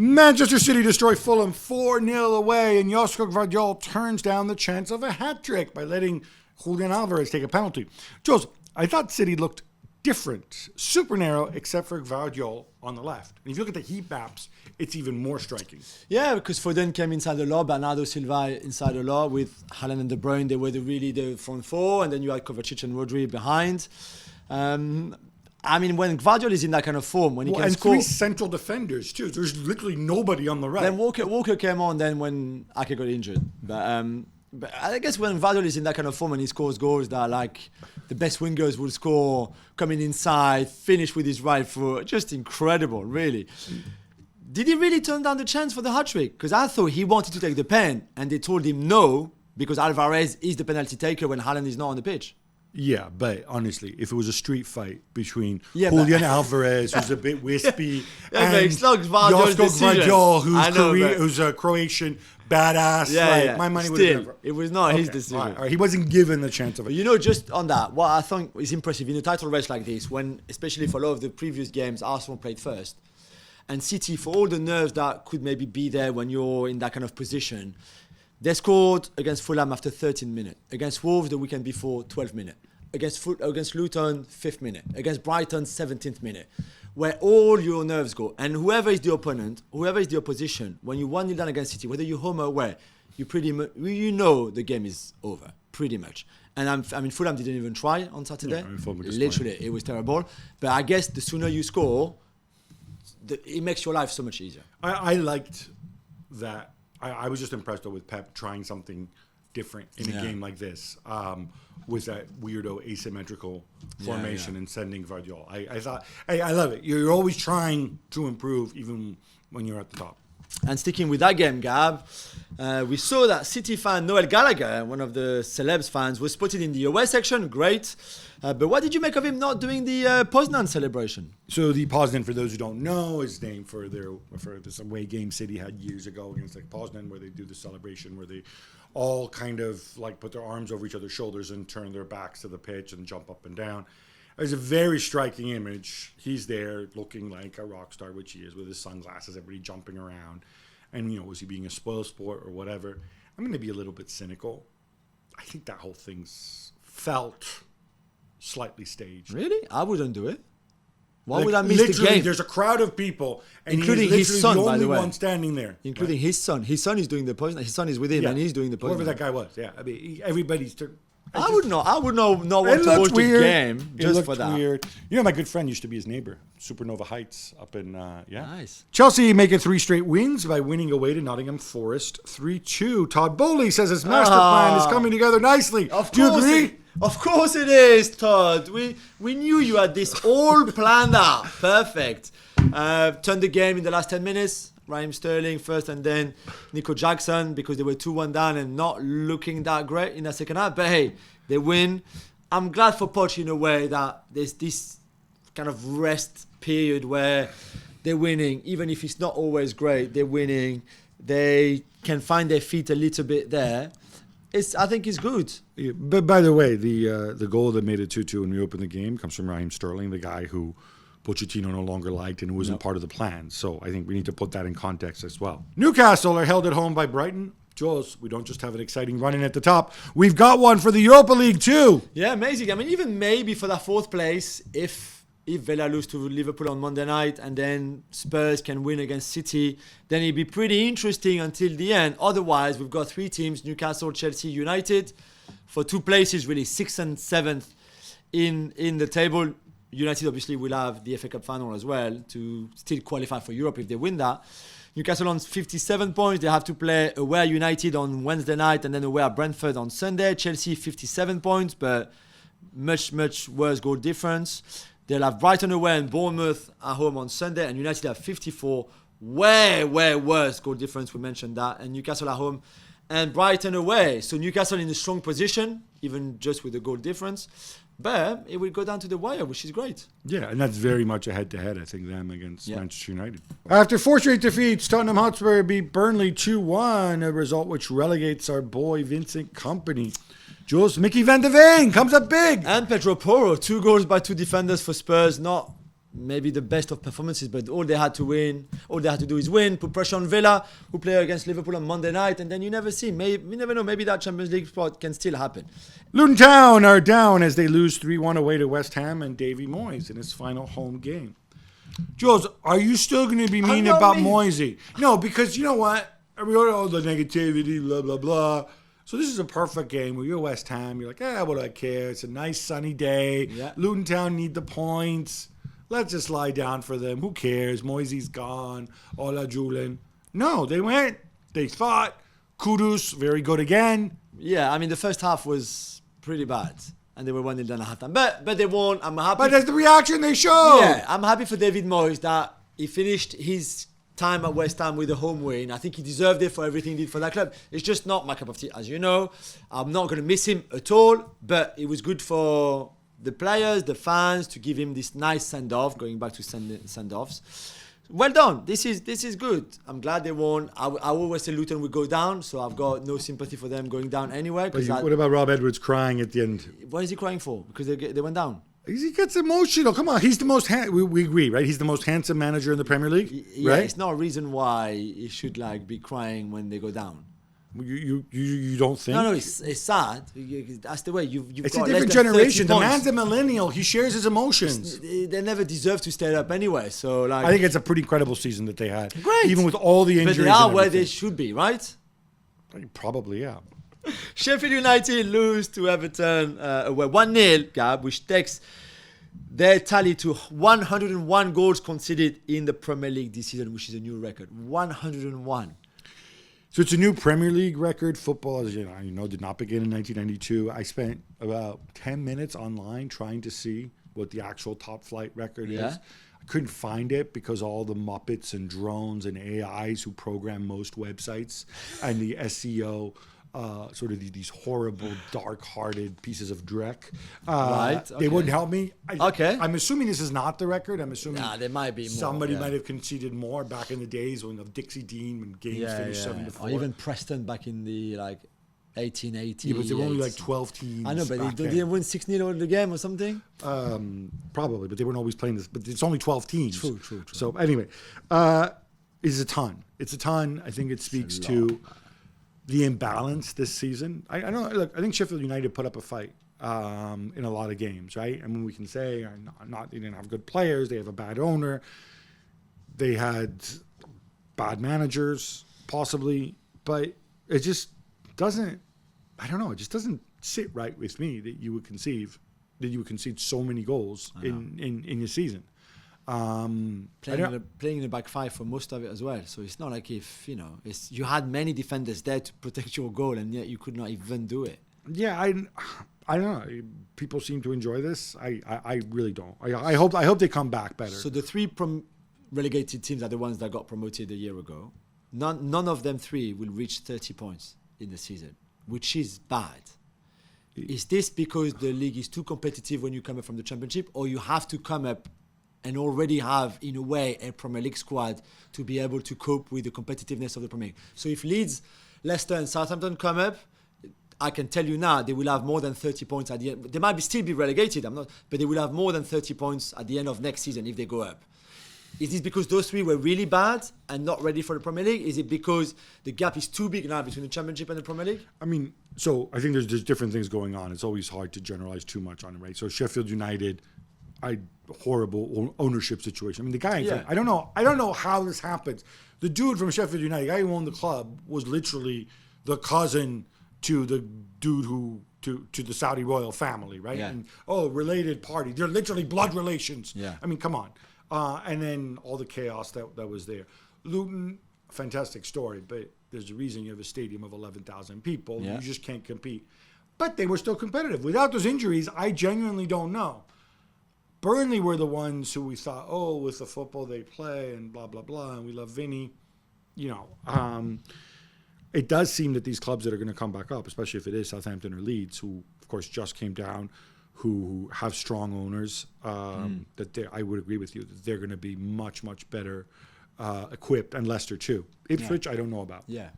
Manchester City destroy Fulham 4-0 away, and Gvardiol turns down the chance of a hat-trick by letting Julien take a penalty. Jules, I thought City looked different, super narrow, except for Gvardiol on the left. And if you look at the heat maps, it's even more striking. Yeah, because Foden came inside a lot, Bernardo Silva inside a lot, with Haaland and De Bruyne, they were really the front four, and then you had Kovacic and Rodri behind. I mean, when Gvardiol is in that kind of form, when he can score... And three central defenders, too. There's literally nobody on the right. Then Walker came on then when Ake got injured. But I guess when Gvardiol is in that kind of form and he scores goals that like the best wingers will score, coming inside, finish with his right foot, just incredible, really. Did he really turn down the chance for the hat-trick? Because I thought he wanted to take the pen and they told him no because Alvarez is the penalty taker when Haaland is not on the pitch. Yeah, but honestly, if it was a street fight between Julien Alvarez, who's a bit wispy, and Gvardiol, who's a Croatian badass, my money would have never. It was not his decision. All right. He wasn't given the chance of it. You know, just on that, what I think is impressive in a title race like this, when, especially for a lot of the previous games, Arsenal played first, and City, for all the nerves that could maybe be there when you're in that kind of position, they scored against Fulham after 13 minutes. Against Wolves the weekend before, 12 minutes. Against Luton, 5th minute. Against Brighton, 17th minute. Where all your nerves go. And whoever is the opponent, whoever is the opposition, when you 1-0 down against City, whether you're home or away, you know the game is over, pretty much. And Fulham didn't even try on Saturday. Literally, it was terrible. But I guess the sooner you score, it makes your life so much easier. I liked that. I was just impressed though with Pep trying something different in a game like this, with that weirdo asymmetrical formation and sending Gvardiol. I thought, hey, I love it. You're always trying to improve even when you're at the top. And sticking with that game, Gab, we saw that City fan Noel Gallagher, one of the celebs fans, was spotted in the away section. Great. But what did you make of him not doing the Poznan celebration? So the Poznan, for those who don't know, is named for this away game City had years ago against like Poznan, where they do the celebration where they all kind of like put their arms over each other's shoulders and turn their backs to the pitch and jump up and down. It's a very striking image. He's there looking like a rock star, which he is, with his sunglasses, everybody jumping around. And, you know, was he being a spoil sport or whatever? I'm going to be a little bit cynical. I think that whole thing's felt slightly staged. Really? I wouldn't do it. Why would I miss the game? There's a crowd of people, and including his son, by the way, the only one standing there. Including his son. His son is doing the poison. His son is with him, and he's doing the poison. Whoever that guy was, I mean, everybody's... I would not want to watch the game just for that. Weird. You know, my good friend used to be his neighbor, Supernova Heights, up in Nice. Chelsea make it 3 straight wins by winning away to Nottingham Forest 3-2. Todd Bowley says his master plan is coming together nicely. Do you agree? Of course it is, Todd. We knew you had this all planned out. Perfect. Turned the game in the last 10 minutes. Raheem Sterling first and then Nico Jackson, because they were 2-1 down and not looking that great in the second half. But hey, they win. I'm glad for Poch in a way that there's this kind of rest period where they're winning. Even if it's not always great, they're winning. They can find their feet a little bit there. I think it's good. Yeah, but by the way, the goal that made it 2-2 and reopened the game comes from Raheem Sterling, the guy who Pochettino no longer liked and who wasn't part of the plan. So I think we need to put that in context as well. Newcastle are held at home by Brighton. Jules, we don't just have an exciting run-in at the top. We've got one for the Europa League too. Yeah, amazing. I mean, even maybe for that 4th place, if Villa lose to Liverpool on Monday night and then Spurs can win against City, then it'd be pretty interesting until the end. Otherwise, we've got 3 teams, Newcastle, Chelsea, United, for 2 places, really 6th and 7th in the table. United obviously will have the FA Cup final as well to still qualify for Europe if they win that. Newcastle on 57 points. They have to play away at United on Wednesday night and then away at Brentford on Sunday. Chelsea 57 points, but much, much worse goal difference. They'll have Brighton away and Bournemouth at home on Sunday, and United have 54. Way worse goal difference. We mentioned that. And Newcastle at home and Brighton away. So Newcastle in a strong position, even just with the goal difference. But it will go down to the wire, which is great. Yeah, and that's very much a head-to-head, I think, them against Manchester United. After 4 straight defeats, Tottenham Hotspur beat Burnley 2-1, a result which relegates our boy Vincent Kompany. Jules, Mickey van de Veen comes up big. And Pedro Porro, 2 goals by 2 defenders for Spurs. Not maybe the best of performances, but all they had to do is win, put pressure on Villa, who play against Liverpool on Monday night, and then you never see. You never know. Maybe that Champions League spot can still happen. Luton Town are down as they lose 3-1 away to West Ham and Davy Moyes in his final home game. Jules, are you still going to be mean about Moyesy? No, because you know what? We heard all the negativity, blah, blah, blah. So this is a perfect game where you're West Ham. You're like, what do I care? It's a nice sunny day. Yeah. Luton Town need the points. Let's just lie down for them. Who cares? Moisy's gone. Hola, Julien. No, they went. They fought. Kudus, very good again. Yeah, I mean, the first half was pretty bad. And they were 1-0 down at halftime. But they won. I'm happy. But that's the reaction they showed. Yeah, I'm happy for David Moyes that he finished his time at West Ham with a home win. I think he deserved it for everything he did for that club. It's just not my cup of tea, as you know. I'm not going to miss him at all. But it was good for the players, the fans, to give him this nice send-off, going back to send-offs. Well done. This is good. I'm glad they won. I always say Luton would go down, so I've got no sympathy for them going down anyway. What about Rob Edwards crying at the end? What is he crying for? Because they went down. He gets emotional. Come on, he's the most. We agree, right? He's the most handsome manager in the Premier League, yeah, right? It's not a reason why he should be crying when they go down. You don't think? No, it's sad. That's the way you've It's got a different generation. The man's a millennial. He shares his emotions. They never deserve to stay up anyway. So I think it's a pretty incredible season that they had. Great, even with all the injuries. But they are where they should be, right? Probably, yeah. Sheffield United lose to Everton away 1-0, Gab, which takes their tally to 101 goals conceded in the Premier League this season, which is a new record. 101. So it's a new Premier League record. Football, as you know, did not begin in 1992. I spent about 10 minutes online trying to see what the actual top flight record is. I couldn't find it because all the Muppets and drones and AIs who program most websites and the SEO, sort of these horrible, dark-hearted pieces of dreck. Right. Okay. They wouldn't help me. I'm assuming this is not the record. I'm assuming there might be more. Somebody might have conceded more back in the days when of Dixie Dean when games finished 7-4. Or even Preston back in the 1880. Yeah, but there were only 12 teams. I know, but they didn't win 6-0 over the game or something? Probably, but they weren't always playing this. But it's only 12 teams. True. So anyway, it's a ton. It's a ton. I think it speaks to the imbalance this season. I don't look. I think Sheffield United put up a fight in a lot of games, right? I mean, we can say they didn't have good players. They have a bad owner. They had bad managers, possibly, but it just doesn't. I don't know. It just doesn't sit right with me that you would concede so many goals in your season. Playing in the back five for most of it as well. So it's not like if you had many defenders there to protect your goal, and yet you could not even do it. Yeah, I don't know. People seem to enjoy this. I really don't. I hope they come back better. So the three relegated teams are the ones that got promoted a year ago. None of them three will reach 30 points in the season, which is bad. Is this because the league is too competitive when you come up from the Championship, or you have to come up and already have, in a way, a Premier League squad to be able to cope with the competitiveness of the Premier League? So if Leeds, Leicester and Southampton come up, I can tell you now, they will have more than 30 points at the end. They might still be relegated, but they will have more than 30 points at the end of next season if they go up. Is this because those three were really bad and not ready for the Premier League? Is it because the gap is too big now between the Championship and the Premier League? I mean, so I think there's different things going on. It's always hard to generalize too much on it, right? So Sheffield United, horrible ownership situation. I mean, the guy, I don't know how this happens. The dude from Sheffield United, the guy who owned the club, was literally the cousin to the dude to the Saudi royal family, right? Yeah. And related party. They're literally blood relations. Yeah. I mean, come on. And then all the chaos that was there. Luton, fantastic story, but there's a reason you have a stadium of 11,000 people. Yeah. You just can't compete. But they were still competitive. Without those injuries, I genuinely don't know. Burnley were the ones who we thought, with the football they play and blah, blah, blah, and we love Vinny. It does seem that these clubs that are going to come back up, especially if it is Southampton or Leeds, who, of course, just came down, who have strong owners, I would agree with you, that they're going to be much, much better equipped, and Leicester too. Ipswich, I don't know about. Yeah.